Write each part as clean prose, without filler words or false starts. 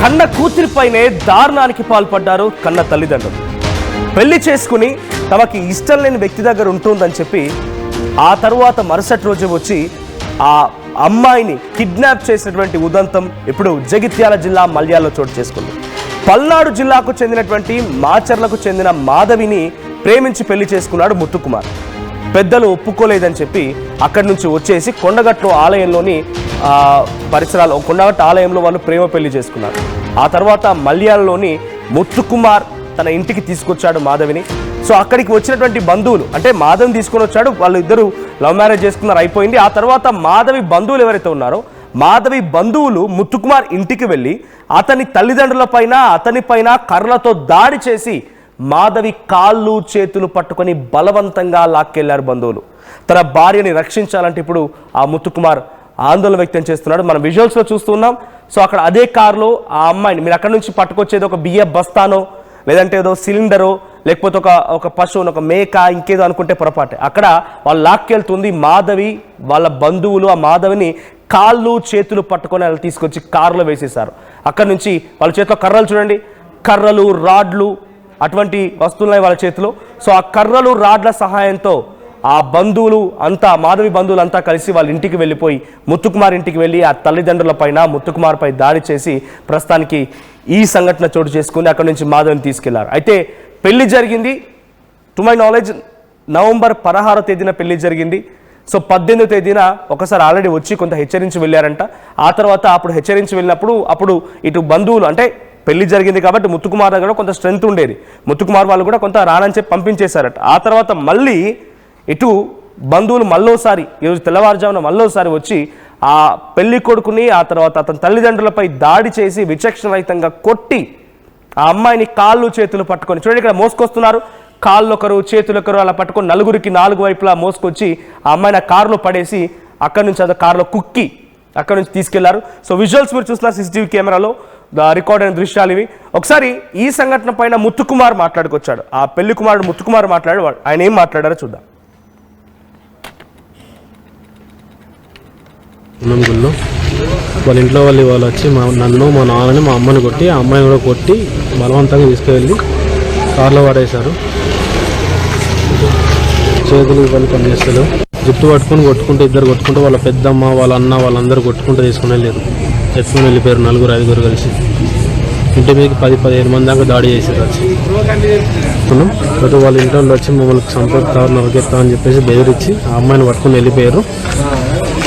కన్న కూతురిపైనే దారుణానికి పాల్పడ్డారు కన్న తల్లిదండ్రులు. పెళ్లి చేసుకుని తమకి ఇష్టం లేని వ్యక్తి దగ్గర ఉంటుందని చెప్పి ఆ తరువాత మరుసటి రోజు వచ్చి ఆ అమ్మాయిని కిడ్నాప్ చేసినటువంటి ఉదంతం ఇప్పుడు జగిత్యాల జిల్లా మల్యాల్లో చోటు చేసుకుంది. పల్నాడు జిల్లాకు చెందినటువంటి మాచర్లకు చెందిన మాధవిని ప్రేమించి పెళ్లి చేసుకున్నాడు ముత్తుకుమార్. పెద్దలు ఒప్పుకోలేదని చెప్పి అక్కడి నుంచి వచ్చేసి కొండగట్టు ఆలయంలోని పరిసరాలు కొండగట్టు ఆలయంలో వాళ్ళు ప్రేమ పెళ్లి చేసుకున్నారు. ఆ తర్వాత మల్యాలలోని ముత్తుకుమార్ తన ఇంటికి తీసుకొచ్చాడు మాధవిని. సో అక్కడికి వచ్చినటువంటి బంధువులు అంటే మాధవిని తీసుకొని వచ్చాడు, వాళ్ళు ఇద్దరు లవ్ మ్యారేజ్ చేసుకున్నారు, అయిపోయింది. ఆ తర్వాత మాధవి బంధువులు ఎవరైతే ఉన్నారో మాధవి బంధువులు ముత్తుకుమార్ ఇంటికి వెళ్ళి అతని తల్లిదండ్రుల పైన అతని పైన కర్రలతో దాడి చేసి మాధవి కాళ్ళు చేతులు పట్టుకొని బలవంతంగా లాక్కెళ్లారు బంధువులు. తన భార్యని రక్షించాలంటే ఇప్పుడు ఆ ముత్తుకుమార్ ఆందోళన వ్యక్తం చేస్తున్నాడు. మనం విజువల్స్లో చూస్తున్నాం. సో అక్కడ అదే కారులో ఆ అమ్మాయిని మీరు అక్కడ నుంచి పట్టుకొచ్చేది ఒక బియ్య బస్తానో లేదంటే ఏదో సిలిండరో లేకపోతే ఒక పశువును ఒక మేక ఇంకేదో అనుకుంటే పొరపాటే. అక్కడ వాళ్ళు లాక్కెళ్తుంది మాధవి. వాళ్ళ బంధువులు ఆ మాధవిని కాళ్ళు చేతులు పట్టుకొని వాళ్ళు తీసుకొచ్చి కారులో వేసేశారు. అక్కడ నుంచి వాళ్ళ చేతిలో కర్రలు చూడండి, కర్రలు రాడ్లు అటువంటి వస్తువులున్నాయి వాళ్ళ చేతిలో. సో ఆ కర్రలు రాడ్ల సహాయంతో ఆ బంధువులు అంతా మాధవి బంధువులు అంతా కలిసి వాళ్ళ ఇంటికి వెళ్ళిపోయి ముత్తుకుమార్ ఇంటికి వెళ్ళి ఆ తల్లిదండ్రుల పైన ముత్తుకుమార్ పై దాడి చేసి ప్రస్తుతానికి ఈ సంఘటన చోటు చేసుకుని అక్కడి నుంచి మాధవిని తీసుకెళ్లారు. అయితే పెళ్లి జరిగింది టు మై నాలెడ్జ్ నవంబర్ 16వ తేదీన పెళ్లి జరిగింది. సో 18వ తేదీన ఒకసారి ఆల్రెడీ వచ్చి కొంత హెచ్చరించి వెళ్ళారంట. ఆ తర్వాత అప్పుడు హెచ్చరించి వెళ్ళినప్పుడు అప్పుడు ఇటు బంధువులు అంటే పెళ్లి జరిగింది కాబట్టి ముత్తుకుమార్ దగ్గర కొంత స్ట్రెంత్ ఉండేది, ముత్తుకుమార్ వాళ్ళు కూడా కొంత రానని చెప్పి పంపించేశారట. ఆ తర్వాత మళ్ళీ ఇటు బంధువులు మళ్ళోసారి ఈరోజు తెల్లవారుజామున మళ్ళోసారి వచ్చి ఆ పెళ్లి కొడుకుని ఆ తర్వాత అతని తల్లిదండ్రులపై దాడి చేసి విచక్షణరహితంగా కొట్టి ఆ అమ్మాయిని కాళ్ళు చేతులు పట్టుకొని చూడండి ఇక్కడ మోసుకొస్తున్నారు, కాళ్ళు ఒకరు చేతులు ఒకరు అలా పట్టుకొని నలుగురికి 4 వైపులా మోసుకొచ్చి ఆ అమ్మాయిని ఆ కారులో పడేసి అక్కడి నుంచి అది కారులో కుక్కి అక్కడి నుంచి తీసుకెళ్లారు. సో విజువల్స్ మీరు చూస్తున్నారు CCTV కెమెరాలో రికార్డ్ అయిన దృశ్యాలు ఇవి. ఒకసారి ఈ సంఘటన పైన ముత్తుకుమార్ మాట్లాడుకొచ్చాడు. ఆ పెళ్లి కుమారుడు ముత్తుకుమార్ మాట్లాడాడు. ఆయన ఏం మాట్లాడారో చూద్దాం. గుళ్ళో వాళ్ళ ఇంట్లో వాళ్ళు వచ్చి నన్ను మా నాన్నని మా అమ్మని కొట్టి ఆ అమ్మాయిని కూడా కొట్టి బలవంతంగా తీసుకువెళ్ళి కార్లో పడేశారు. చేతులు ఇవన్నీ పనిచేస్తారు, జుట్టు పట్టుకొని కొట్టుకుంటూ ఇద్దరు కొట్టుకుంటూ వాళ్ళ పెద్దమ్మ వాళ్ళ అన్న వాళ్ళందరూ కొట్టుకుంటూ తీసుకుని వెళ్ళారు. ఎత్తుకుని వెళ్ళిపోయారు 4-5 కలిసి. ఇంటి మీదకి 10-15 మంది దాకా దాడి చేశారు. వచ్చి ప్రతి వాళ్ళ ఇంట్లో వచ్చి మమ్మల్ని సంపర్కుతారు నరికేస్తా అని చెప్పేసి బెదిరించి ఆ అమ్మాయిని పట్టుకుని వెళ్ళిపోయారు.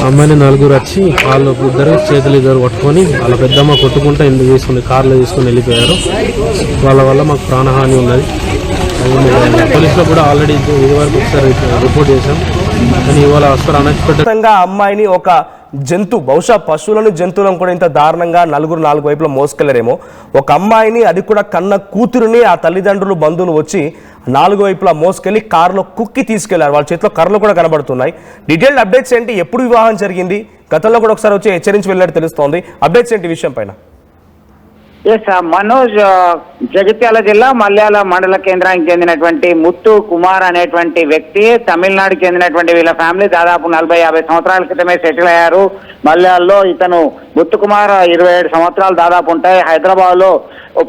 అమ్మాయిని 4 వచ్చి వాళ్ళు ఇద్దరు చేతులు ఇద్దరు పట్టుకొని వాళ్ళ పెద్దమ్మ కొట్టుకుంటూ ఇంటికి తీసుకుని కార్లో తీసుకుని వెళ్ళిపోయారు. వాళ్ళ వల్ల మాకు ప్రాణహాని ఉన్నది. పోలీసులో కూడా ఆల్రెడీ ఇది వరకు ఒకసారి రిపోర్ట్ చేశాం. కానీ ఇవాళ అసలు అన్ఎక్స్పెక్టెడ్గా అమ్మాయిని ఒక జంతు బహుశా పశువులను జంతువులను కూడా ఇంత దారుణంగా 4 వైపులా మోసుకెళ్లారేమో. ఒక అమ్మాయిని అది కూడా కన్న కూతురుని ఆ తల్లిదండ్రులు బంధువులు వచ్చి 4 వైపులా మోసుకెళ్లి కారులో కుక్కి తీసుకెళ్లారు. వాళ్ళ చేతిలో కర్రలు కూడా కనబడుతున్నాయి. డీటెయిల్డ్ అప్డేట్స్ ఏంటి, ఎప్పుడు వివాహం జరిగింది, గతంలో కూడా ఒకసారి వచ్చి హెచ్చరించి వెళ్ళినట్టు తెలుస్తోంది. అప్డేట్స్ ఏంటి విషయం పైన? ఎస్ మనోజ్, జగిత్యాల జిల్లా మల్యాల మండల కేంద్రానికి చెందినటువంటి ముత్తు కుమార్ అనేటువంటి వ్యక్తి తమిళనాడుకి చెందినటువంటి వీళ్ళ ఫ్యామిలీ దాదాపు 40-50 సంవత్సరాల క్రితమే సెటిల్ అయ్యారు మల్యాల్లో. ఇతను ముత్తు కుమార్ 27 సంవత్సరాలు దాదాపు ఉంటాయి. హైదరాబాద్ లో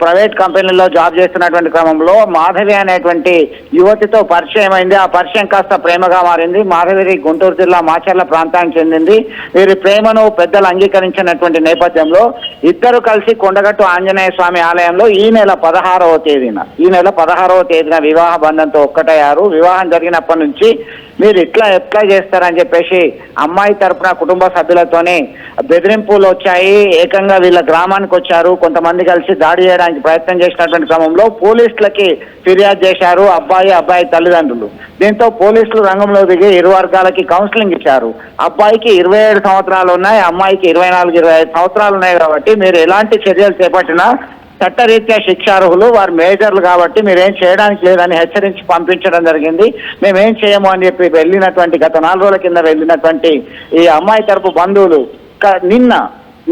ప్రైవేట్ కంపెనీలో జాబ్ చేస్తున్నటువంటి క్రమంలో మాధవి అనేటువంటి యువతితో పరిచయం అయింది. ఆ పరిచయం కాస్త ప్రేమగా మారింది. మాధవి గుంటూరు జిల్లా మాచర్ల ప్రాంతానికి చెందింది. వీరి ప్రేమను పెద్దలు అంగీకరించినటువంటి నేపథ్యంలో ఇద్దరు కలిసి కొండగట్టు ఆంజనేయ స్వామి ఆలయంలో ఈ నెల 16వ తేదీన వివాహ బంధంతో ఒక్కటయ్యారు. వివాహం జరిగినప్పటి నుంచి మీరు ఎట్లా చేస్తారని చెప్పేసి అమ్మాయి తరపున కుటుంబ సభ్యులతోనే బెదిరింపులు వచ్చాయి. ఏకంగా వీళ్ళ గ్రామానికి వచ్చారు. కొంతమంది కలిసి దాడి చేయడానికి ప్రయత్నం చేసినటువంటి క్రమంలో పోలీసులకి ఫిర్యాదు చేశారు అబ్బాయి తల్లిదండ్రులు. దీంతో పోలీసులు రంగంలో దిగి ఇరు వర్గాలకి కౌన్సిలింగ్ ఇచ్చారు. అబ్బాయికి 27 సంవత్సరాలు ఉన్నాయి, అమ్మాయికి 24-25 సంవత్సరాలు ఉన్నాయి. కాబట్టి మీరు ఎలాంటి చర్యలు చేపట్టినా చట్టరీత్యా శిక్షార్హులు, వారు మేజర్లు కాబట్టి మీరేం చేయడానికి లేదని హెచ్చరించి పంపించడం జరిగింది. మేమేం చేయము అని చెప్పి వెళ్ళినటువంటి గత 4 రోజుల కింద వెళ్ళినటువంటి ఈ అమ్మాయి తరపు బంధువులు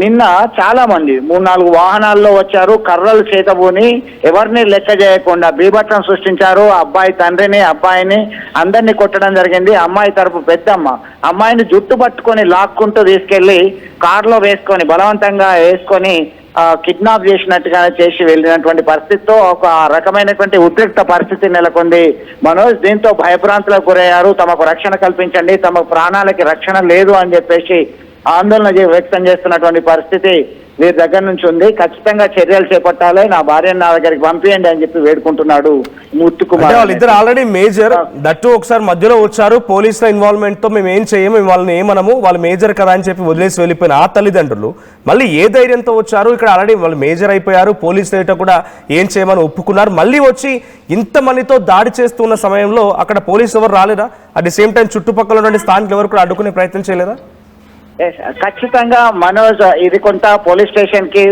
నిన్న చాలా మంది 3-4 వాహనాల్లో వచ్చారు. కర్రలు చేతబూని ఎవరిని లెక్క చేయకుండా బీభత్సం సృష్టించారు. అబ్బాయి తండ్రిని అబ్బాయిని అందరినీ కొట్టడం జరిగింది. అమ్మాయి తరపు పెద్దమ్మ అమ్మాయిని జుట్టు పట్టుకొని లాక్కుంటూ తీసుకెళ్లి కారులో బలవంతంగా వేసుకొని కిడ్నాప్ చేసినట్టుగా చేసి వెళ్ళినటువంటి పరిస్థితితో ఒక రకమైనటువంటి ఉద్రిక్త పరిస్థితి నెలకొంది మనోజ్. దీంతో భయభ్రాంతులకు గురయ్యారు. తమకు రక్షణ కల్పించండి, తమ ప్రాణాలకి రక్షణ లేదు అని చెప్పేసి ఆందోళన వ్యక్తం చేస్తున్నటువంటి పరిస్థితి వీరి దగ్గర నుంచి ఉంది. ఖచ్చితంగా చర్యలు చేపట్టాలి, నా భార్యను నా దగ్గరికి పంపించండి అని చెప్పి వేడుకుంటున్నాడు ముత్తుకుమార్. వాళ్ళిద్దరు ఆల్రెడీ మేజర్ దట్టు ఒకసారి మధ్యలో వచ్చారు, పోలీసుల ఇన్వాల్వ్మెంట్ తో మేము ఏం చేయము, వాళ్ళని ఏమనము, వాళ్ళు మేజర్ కదా అని చెప్పి వదిలేసి వెళ్ళిపోయిన ఆ తల్లిదండ్రులు మళ్ళీ ఏ ధైర్యంతో వచ్చారు? ఇక్కడ ఆల్రెడీ వాళ్ళు మేజర్ అయిపోయారు, పోలీసులు అయితే కూడా ఏం చేయమని ఒప్పుకున్నారు, మళ్ళీ వచ్చి ఇంతమందితో దాడి చేస్తున్న సమయంలో అక్కడ పోలీసు ఎవరు రాలేదా? అట్ ది సేమ్ టైం చుట్టుపక్కల ఉన్న స్థానికులు ఎవరు కూడా అడ్డుకునే ప్రయత్నం చేయలేదా? ఖచ్చితంగా మనోజ్, ఇది కొంత పోలీస్ స్టేషన్ కి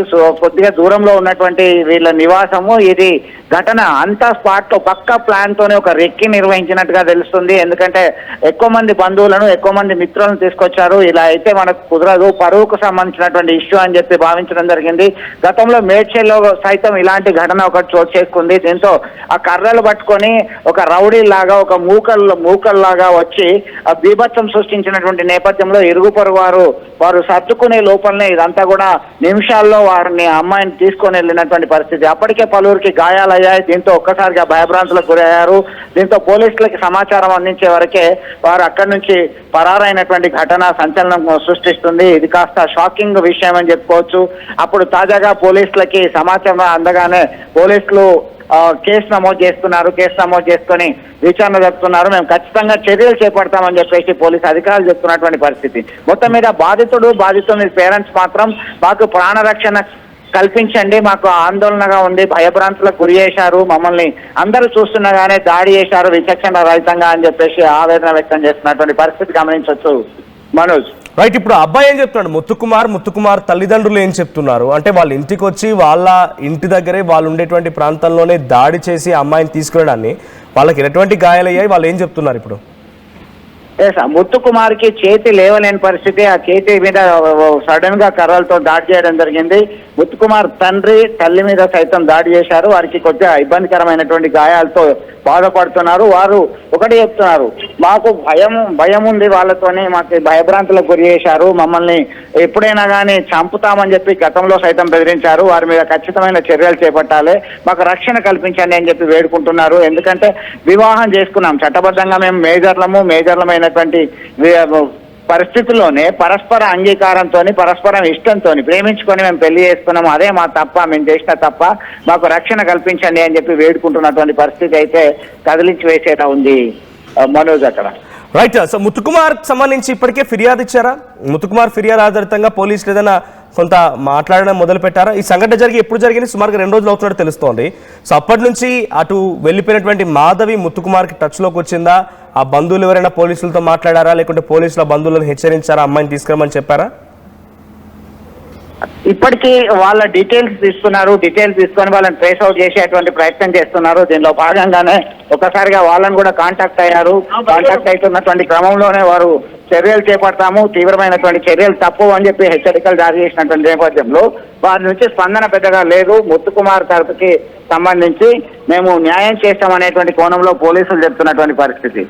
కొద్దిగా దూరంలో ఉన్నటువంటి వీళ్ళ నివాసము. ఇది ఘటన అంతా స్పాట్ లో పక్కా ప్లాన్ తోనే ఒక రెక్కి నిర్వహించినట్టుగా తెలుస్తుంది. ఎందుకంటే ఎక్కువ మంది బంధువులను, ఎక్కువ మంది మిత్రులను తీసుకొచ్చారు. ఇలా అయితే మనకు కుదరదు, పరువుకు సంబంధించినటువంటి ఇష్యూ అని చెప్పి భావించడం జరిగింది. గతంలో మేడ్చల్లో సైతం ఇలాంటి ఘటన ఒకటి చోటు చేసుకుంది. దీంతో ఆ కర్రలు పట్టుకొని ఒక రౌడీ లాగా, ఒక మూకల్లాగా వచ్చి ఆ బీభత్సం సృష్టించినటువంటి నేపథ్యంలో ఇరుగు పొరుగు వారు సర్దుకునే లోపలనే ఇదంతా కూడా నిమిషాల్లో వారిని అమ్మాయిని తీసుకొని వెళ్ళినటువంటి పరిస్థితి. అప్పటికే పలువురికి గాయాలయ్యాయి. దీంతో ఒక్కసారిగా భయభ్రాంతులకు గురయ్యారు. దీంతో పోలీసులకి సమాచారం అందించే వరకే వారు అక్కడి నుంచి పరారైనటువంటి ఘటన సంచలనం సృష్టిస్తుంది. ఇది కాస్త షాకింగ్ విషయం అని చెప్పుకోవచ్చు. అప్పుడు తాజాగా పోలీసులకి సమాచారం అందగానే పోలీసులు కేసు నమోదు చేస్తున్నారు. కేసు నమోదు చేసుకొని విచారణ జరుపుతున్నారు. మేము ఖచ్చితంగా చర్యలు చేపడతామని చెప్పేసి పోలీసు అధికారులు చెప్తున్నటువంటి పరిస్థితి. మొత్తం మీద బాధితుని పేరెంట్స్ మాత్రం మాకు ప్రాణరక్షణ కల్పించండి, మాకు ఆందోళనగా ఉంది, భయభ్రాంతులకు గురి చేశారు, మమ్మల్ని అందరూ చూస్తుండగానే దాడి చేశారు విచక్షణ రహితంగా అని చెప్పేసి ఆవేదన వ్యక్తం చేస్తున్నటువంటి పరిస్థితి గమనించవచ్చు మనోజ్. రైట్, ఇప్పుడు అబ్బాయి ఏం చెప్తున్నాడు? ముత్తుకుమార్ తల్లిదండ్రులు ఏం చెప్తున్నారు అంటే వాళ్ళ ఇంటికి వచ్చి వాళ్ళ ఇంటి దగ్గరే వాళ్ళు ఉండేటువంటి ప్రాంతంలోనే దాడి చేసి అమ్మాయిని తీసుకురావడాన్ని వాళ్ళకి ఎటువంటి గాయాలయ్యాయి, వాళ్ళు ఏం చెప్తున్నారు ఇప్పుడు? ముత్తుకుమార్ కి చేతి లేవలేని పరిస్థితి. ఆ చేతి మీద సడన్ గా కర్రలతో దాడి చేయడం జరిగింది. ముత్తుకుమార్ తల్లి మీద సైతం దాడి చేశారు. వారికి కొద్దిగా ఇబ్బందికరమైనటువంటి గాయాలతో బాధపడుతున్నారు. వారు ఒకటి చెప్తున్నారు, మాకు భయం ఉంది వాళ్ళతోనే, మాకు భయభ్రాంతులకు గురి చేశారు, మమ్మల్ని ఎప్పుడైనా కానీ చంపుతామని చెప్పి గతంలో సైతం బెదిరించారు. వారి మీద ఖచ్చితమైన చర్యలు చేపట్టాలి, మాకు రక్షణ కల్పించండి అని చెప్పి వేడుకుంటున్నారు. ఎందుకంటే వివాహం చేసుకున్నాం, చట్టబద్ధంగా మేము మేజర్లమైనటువంటి పరిస్థితుల్లోనే పరస్పర అంగీకారంతో, పరస్పరం ఇష్టంతో ప్రేమించుకొని మేము పెళ్లి చేసుకున్నాము. అదే మా తప్ప, మేము చేసిన తప్ప, మాకు రక్షణ కల్పించండి అని చెప్పి వేడుకుంటున్నటువంటి పరిస్థితి అయితే కదిలించి వేసేలా ఉంది మనోజ్ అక్కడ. రైట్, సో ముత్తుకుమార్ సంబంధించి ఇప్పటికే ఫిర్యాదు ఇచ్చారా? ముత్తుకుమార్ ఫిర్యాదు ఆధారితంగా పోలీసులు ఏదైనా కొంత మాట్లాడడం మొదలు పెట్టారా? ఈ సంఘటన జరిగి ఎప్పుడు జరిగింది? సుమారుగా 2 రోజులు అవుతున్నట్టు తెలుస్తోంది. సో అప్పటి నుంచి అటు వెళ్ళిపోయినటువంటి మాధవి ముత్తుకుమార్కి టచ్లోకి వచ్చిందా? ఆ బంధువులు ఎవరైనా పోలీసులతో మాట్లాడారా, లేకుంటే పోలీసుల బంధువులను హెచ్చరించారా అమ్మాయిని తీసుకురమని చెప్పారా? ఇప్పటికీ వాళ్ళ డీటెయిల్స్ తీసుకొని వాళ్ళని ట్రేస్ అవుట్ చేసేటువంటి ప్రయత్నం చేస్తున్నారు. దీనిలో భాగంగానే ఒకసారిగా వాళ్ళని కూడా కాంటాక్ట్ అయ్యారు. కాంటాక్ట్ అవుతున్నటువంటి క్రమంలోనే వారు చర్యలు చేపడతాము, తీవ్రమైనటువంటి చర్యలు తప్పు అని చెప్పి హెచ్చరికలు జారీ చేసినటువంటి నేపథ్యంలో వారి నుంచి స్పందన పెద్దగా లేదు. ముత్తుకుమార్ తరపుకి సంబంధించి మేము న్యాయం చేస్తామనేటువంటి కోణంలో పోలీసులు చెప్తున్నటువంటి పరిస్థితి.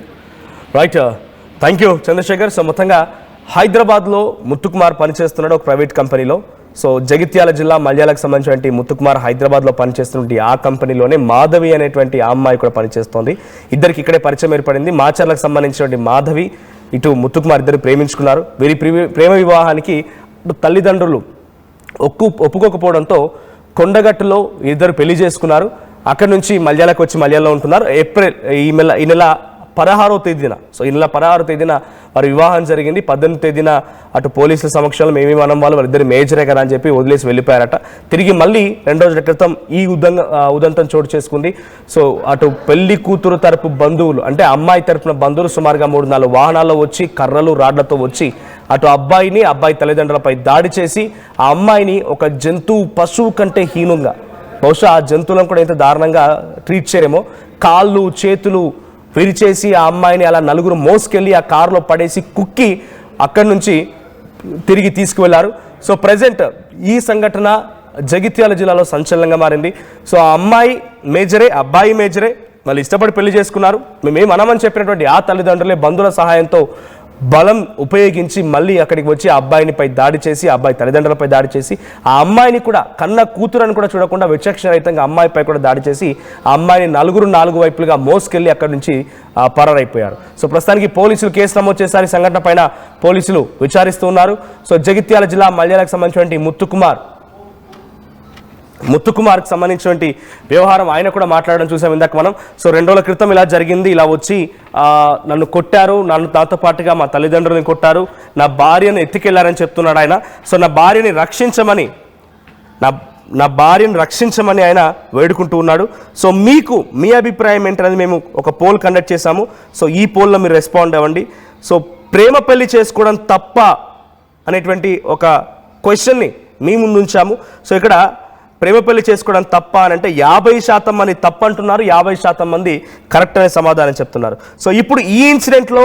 Right, thank you Chandrashekar. So మొత్తంగా హైదరాబాద్లో ముత్తుకుమార్ పనిచేస్తున్నాడు ఒక ప్రైవేట్ కంపెనీలో. సో జగిత్యాల జిల్లా మల్యాలకు సంబంధించినటువంటి ముత్తుకుమార్ హైదరాబాద్లో పనిచేస్తున్నటువంటి ఆ కంపెనీలోనే మాధవి అనేటువంటి ఆ అమ్మాయి కూడా పనిచేస్తోంది. ఇద్దరికి ఇక్కడే పరిచయం ఏర్పడింది. మాచర్లకు సంబంధించినటువంటి మాధవి, ఇటు ముత్తుకుమార్ ఇద్దరు ప్రేమించుకున్నారు. వీరి ప్రేమ వివాహానికి తల్లిదండ్రులు ఒప్పుకోకపోవడంతో కొండగట్టులో ఇద్దరు పెళ్లి చేసుకున్నారు. అక్కడి నుంచి మల్యాలకు వచ్చి మల్యాల్లో ఉంటున్నారు. ఈ నెల 16వ తేదీన, సో ఈ నెల 16వ తేదీన వారి వివాహం జరిగింది. 18వ తేదీన అటు పోలీసుల సమక్షంలో మేమీ మనం వాళ్ళిద్దరు మేజరే కదా అని చెప్పి వదిలేసి వెళ్ళిపోయారట. తిరిగి మళ్ళీ 2 రోజుల క్రితం ఈ ఉదంతం చోటు చేసుకుంది. సో అటు పెళ్లి కూతురు తరపు బంధువులు, అంటే అమ్మాయి తరపున బంధువులు సుమారుగా 3-4 వాహనాల్లో వచ్చి కర్రలు రాడ్లతో వచ్చి అటు అబ్బాయి తల్లిదండ్రులపై దాడి చేసి ఆ అమ్మాయిని ఒక పశువు కంటే హీనంగా, బహుశా ఆ జంతువులను కూడా ఎంత దారుణంగా ట్రీట్ చేయరేమో, కాళ్ళు చేతులు విరిచేసి ఆ అమ్మాయిని అలా నలుగురు మోసుకెళ్ళి ఆ కారులో పడేసి కుక్కి అక్కడి నుంచి తిరిగి తీసుకువెళ్లారు. సో ప్రజెంట్ ఈ సంఘటన జగిత్యాల జిల్లాలో సంచలనంగా మారింది. సో ఆ అమ్మాయి మేజరే, అబ్బాయి మేజరే, వాళ్ళు ఇష్టపడి పెళ్లి చేసుకున్నారు, మేమేం అనమని చెప్పినటువంటి ఆ తల్లిదండ్రులే బంధువుల సహాయంతో బలం ఉపయోగించి మళ్ళీ అక్కడికి వచ్చి ఆ అబ్బాయినిపై దాడి చేసి ఆ అబ్బాయి తల్లిదండ్రులపై దాడి చేసి ఆ అమ్మాయిని కూడా కన్న కూతురని కూడా చూడకుండా విచక్షణరహితంగా అమ్మాయిపై కూడా దాడి చేసి ఆ అమ్మాయిని నాలుగు వైపులుగా మోసుకెళ్ళి అక్కడి నుంచి పరారైపోయారు. సో ప్రస్తుతానికి పోలీసులు కేసు నమోదు చేశారు. ఈ సంఘటన పైన పోలీసులు విచారిస్తూ ఉన్నారు. సో జగిత్యాల జిల్లా మల్యాలకు సంబంధించినటువంటి ముత్తుకుమార్కి సంబంధించినటువంటి వ్యవహారం ఆయన కూడా మాట్లాడడం చూసాం ఇందాక మనం. సో 2 రోజుల క్రితం ఇలా జరిగింది, ఇలా వచ్చి నన్ను కొట్టారు, నాతో పాటుగా మా తల్లిదండ్రులను కొట్టారు, నా భార్యను ఎత్తుకెళ్లారని చెప్తున్నాడు ఆయన. సో నా భార్యని రక్షించమని ఆయన వేడుకుంటూ ఉన్నాడు. సో మీ అభిప్రాయం ఏంటనేది మేము ఒక పోల్ కండక్ట్ చేశాము. సో ఈ పోల్లో మీరు రెస్పాండ్ అవ్వండి. సో ప్రేమ పెళ్లి చేసుకోవడం తప్ప అనేటువంటి ఒక క్వశ్చన్ని మీ ముందు ఉంచాము. సో ఇక్కడ ప్రేమ పెళ్లి చేసుకోవడం తప్ప అని అంటే 50% మంది తప్పు అంటున్నారు, 50% మంది కరెక్ట్ అనే సమాధానం చెప్తున్నారు. సో ఇప్పుడు ఈ ఇన్సిడెంట్లో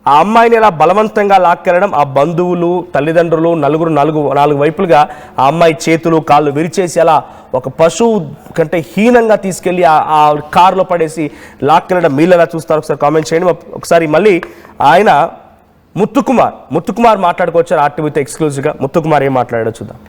ఆ అమ్మాయిని అలా బలవంతంగా లాక్కెళ్ళడం, ఆ బంధువులు తల్లిదండ్రులు నాలుగు వైపులుగా ఆ అమ్మాయి చేతులు కాళ్ళు విరిచేసి అలా ఒక పశువు కంటే హీనంగా తీసుకెళ్ళి ఆ కారులో పడేసి లాక్కెళ్ళడం మీరు ఎలా చూస్తారు ఒకసారి కామెంట్ చేయండి. ఒకసారి మళ్ళీ ఆయన ముత్తుకుమార్ మాట్లాడుకోవచ్చారు ఆర్టీవీతో ఎక్స్క్లూజివ్గా. ముత్తుకుమార్ ఏం మాట్లాడాడో చూద్దాం.